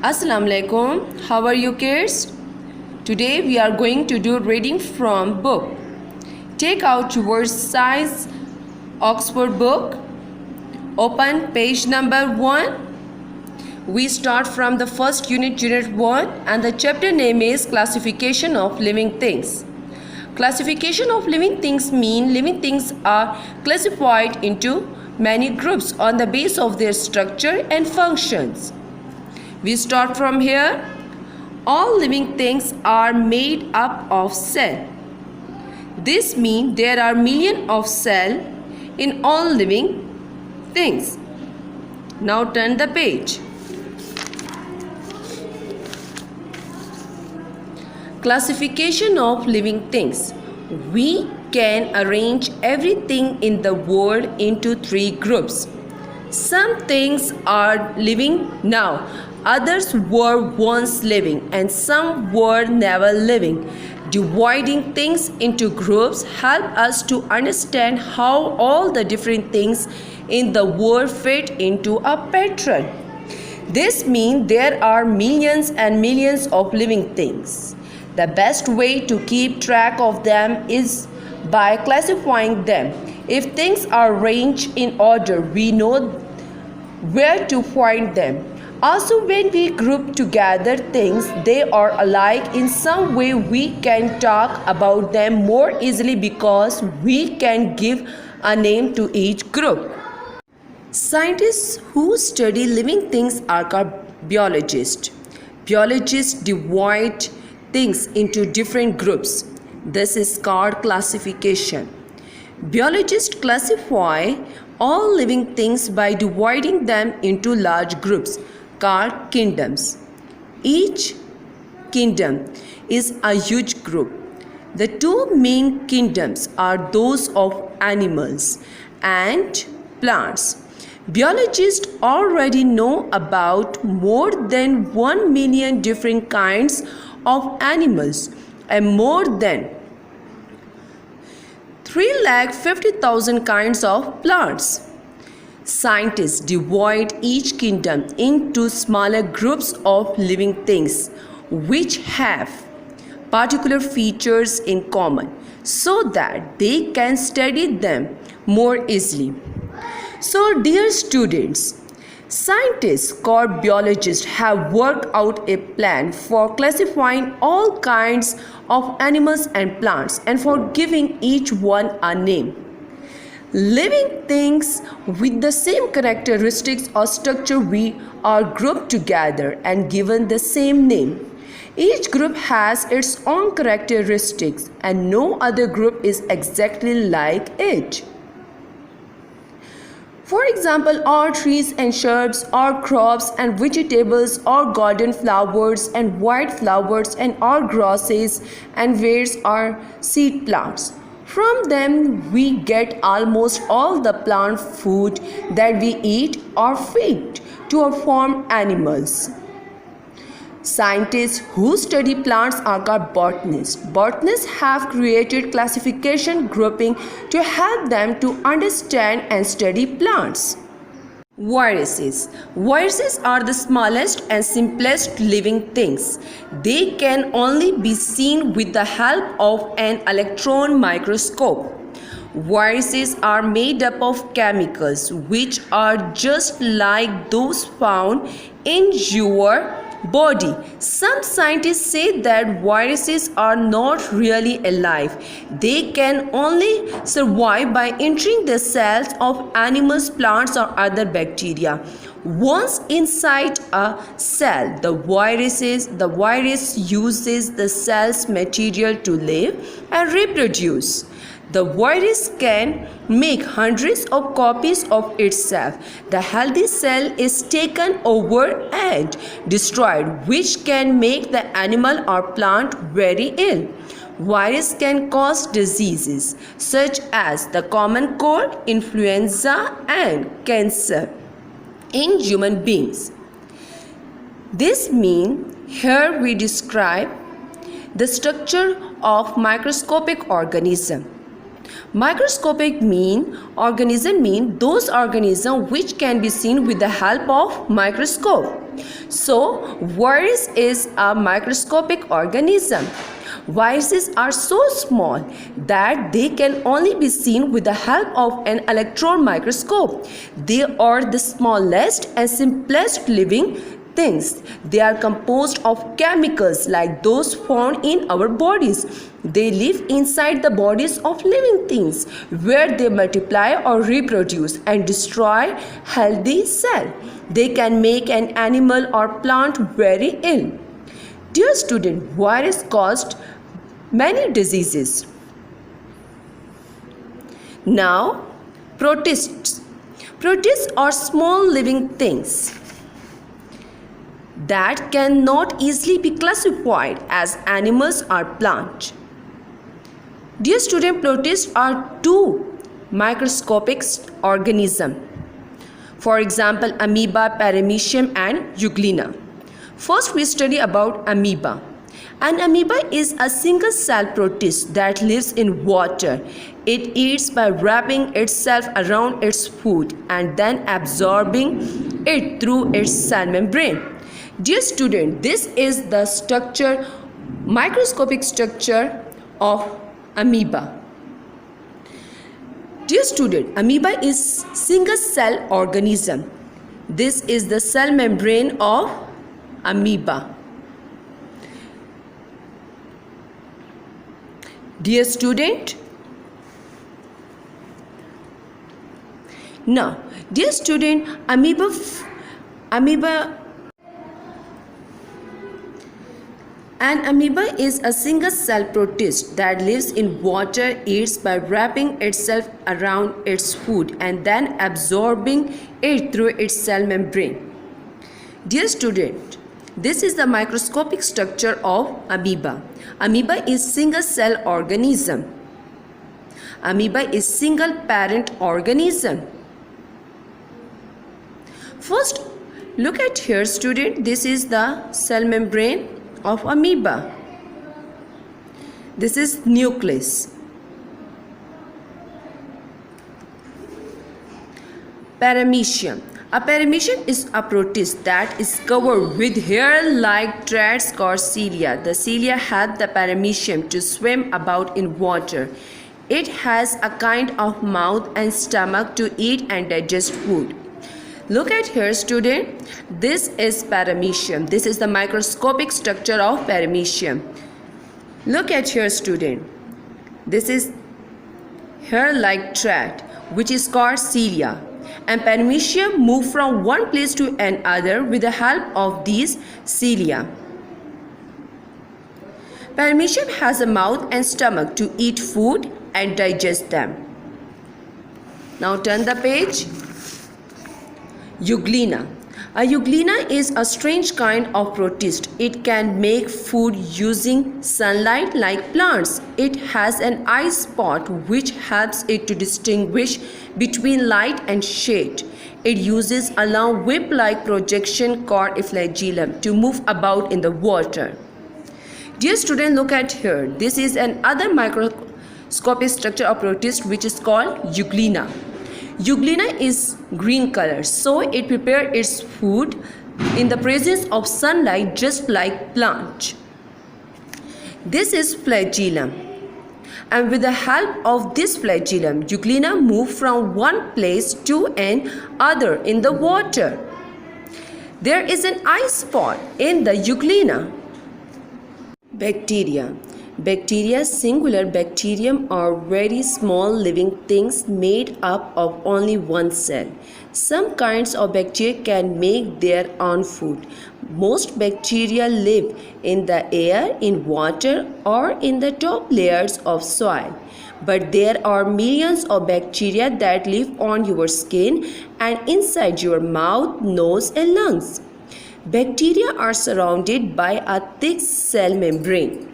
Assalamu alaikum. How are you kids? Today we are going to do reading from book. Take out your size Oxford book. Open page number 1. We start from the first unit 1, and the chapter name is Classification of Living Things. Classification of living things mean living things are classified into many groups on the basis of their structure and functions. We start from here. All living things are made up of cell. This means there are millions of cells in all living things. Now turn the page. Classification of living things. We can arrange everything in the world into 3 groups. Some things are living now, others were once living, and some were never living. Dividing things into groups help us to understand how all the different things in the world fit into a pattern. This means there are millions and millions of living things. The best way to keep track of them is by classifying them. If things are arranged in order, we know where to find them. Also, when we group together things, they are alike in some way. We can talk about them more easily because we can give a name to each group. Scientists who study living things are called biologists. Biologists divide things into different groups. This is called classification. Biologists classify all living things by dividing them into large groups called kingdoms. Each kingdom is a huge group. The 2 main kingdoms are those of animals and plants. Biologists already know about more than 1 million different kinds of animals and more than 350,000 kinds of plants. Scientists divide each kingdom into smaller groups of living things which have particular features in common so that they can study them more easily. So, dear students, scientists called biologists have worked out a plan for classifying all kinds of animals and plants and for giving each one a name. Living things with the same characteristics or structure we are grouped together and given the same name. Each group has its own characteristics and no other group is exactly like it. For example, all trees and shrubs, all crops and vegetables, all golden flowers and white flowers, and all grasses and weeds are seed plants. From them we get almost all the plant food that we eat or feed to our farm animals. Scientists who study plants are called botanists. Botanists have created classification grouping to help them to understand and study plants. Viruses. Viruses are the smallest and simplest living things. They can only be seen with the help of an electron microscope. Viruses are made up of chemicals which are just like those found in your body. Some scientists say that viruses are not really alive. They can only survive by entering the cells of animals, plants, or other bacteria. Once inside a cell, the virus uses the cell's material to live and reproduce. The virus can make hundreds of copies of itself. The healthy cell is taken over and destroyed, which can make the animal or plant very ill. Virus can cause diseases such as the common cold, influenza, and cancer in human beings. This means here we describe the structure of microscopic organism. Microscopic organism mean those organisms which can be seen with the help of microscope. So, virus is a microscopic organism. Viruses are so small that they can only be seen with the help of an electron microscope. They are the smallest and simplest living things. They are composed of chemicals like those found in our bodies. They live inside the bodies of living things where they multiply or reproduce and destroy healthy cells. They can make an animal or plant very ill. Dear student, virus caused many diseases. Now, protists. Protists are small living things that cannot easily be classified as animals or plants. Dear student, protists are two microscopic organisms. For example, amoeba, paramecium and euglena. First, we study about amoeba. An amoeba is a single-cell protist that lives in water. It eats by wrapping itself around its food and then absorbing it through its cell membrane. Dear student, this is the structure, microscopic structure of amoeba. Dear student, amoeba is single-cell organism. This is the cell membrane of amoeba. Dear student, now, dear student, amoeba is a single-cell protist that lives in water, eats by wrapping itself around its food and then absorbing it through its cell membrane. Dear student, this is the microscopic structure of amoeba. Amoeba is single-cell organism. Amoeba is single parent organism. First, look at here, student. This is the cell membrane of amoeba. This is nucleus. Paramecium. A paramecium is a protist that is covered with hair-like threads called cilia. The cilia help the paramecium to swim about in water. It has a kind of mouth and stomach to eat and digest food. Look at here, student. This is paramecium. This is the microscopic structure of paramecium. Look at here, student. This is hair-like thread, which is called cilia. And paramecium move from one place to another with the help of these cilia. Paramecium has a mouth and stomach to eat food and digest them. Now turn the page. Euglena. A euglena is a strange kind of protist. It can make food using sunlight like plants. It has an eye spot which helps it to distinguish between light and shade. It uses a long whip-like projection called a flagellum to move about in the water. Dear student, look at here. This is another microscopic structure of protist which is called euglena. Euglena is green color, so it prepares its food in the presence of sunlight just like plant. This is flagellum, and with the help of this flagellum, euglena move from one place to another in the water. There is an eye spot in the euglena. Bacteria. Bacteria, singular bacterium, are very small living things made up of only one cell. Some kinds of bacteria can make their own food. Most bacteria live in the air, in water, or in the top layers of soil. But there are millions of bacteria that live on your skin and inside your mouth, nose, and lungs. Bacteria are surrounded by a thick cell membrane.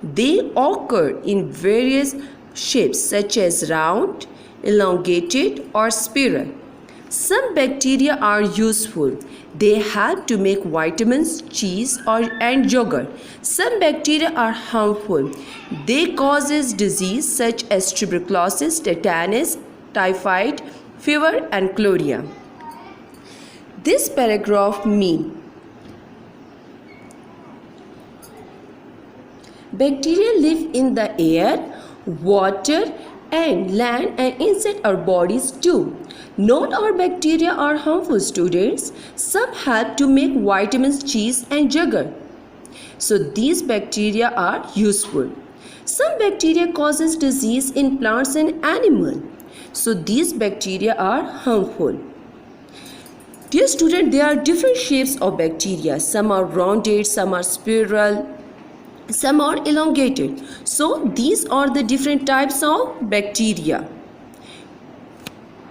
They occur in various shapes such as round, elongated, or spiral. Some bacteria are useful. They help to make vitamins, cheese, and yogurt. Some bacteria are harmful. They cause disease such as tuberculosis, tetanus, typhoid, fever, and chlorea. This paragraph means Bacteria live in the air, water, and land and inside our bodies too. Not all bacteria are harmful, students. Some help to make vitamins, cheese, and sugar. So these bacteria are useful. Some bacteria causes disease in plants and animals. So these bacteria are harmful. Dear student, there are different shapes of bacteria. Some are rounded, some are spiral, some are elongated. So these are the different types of bacteria.